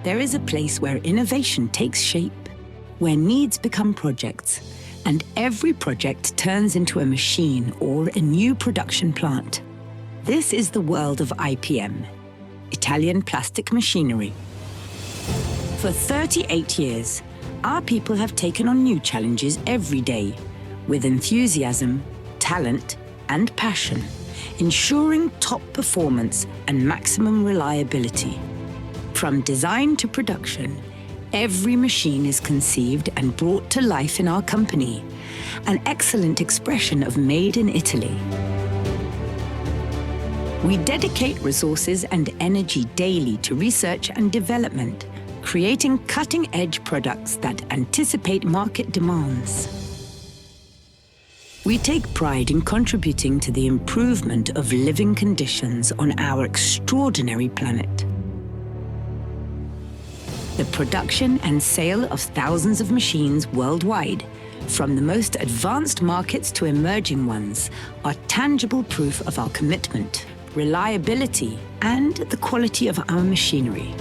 there is a place where innovation takes shape, where needs become projects, and every project turns into a machine or a new production plant. This is the world of IPM, Italian Plastic Machinery. For 38 years, our people have taken on new challenges every day, with enthusiasm, talent, and passion, ensuring top performance and maximum reliability. From design to production, every machine is conceived and brought to life in our company, an excellent expression of Made in Italy. We dedicate resources and energy daily to research and development, creating cutting-edge products that anticipate market demands. We take pride in contributing to the improvement of living conditions on our extraordinary planet. The production and sale of thousands of machines worldwide, from the most advanced markets to emerging ones, are tangible proof of our commitment, reliability, and the quality of our machinery.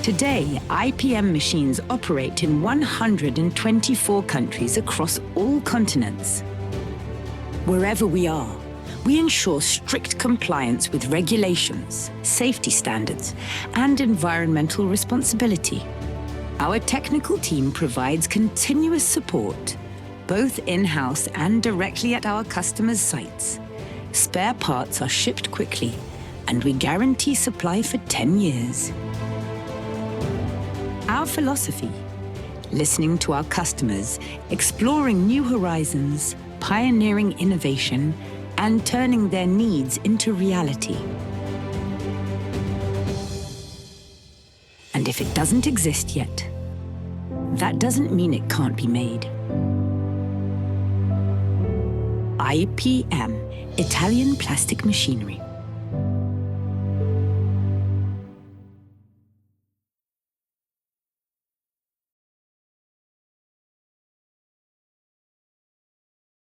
Today, IPM machines operate in 124 countries across all continents. Wherever we are, we ensure strict compliance with regulations, safety standards, and environmental responsibility. Our technical team provides continuous support, both in-house and directly at our customers' sites. Spare parts are shipped quickly, and we guarantee supply for 10 years. Our philosophy: listening to our customers, exploring new horizons, pioneering innovation, and turning their needs into reality. And if it doesn't exist yet, that doesn't mean it can't be made. IPM, Italian Plastic Machinery.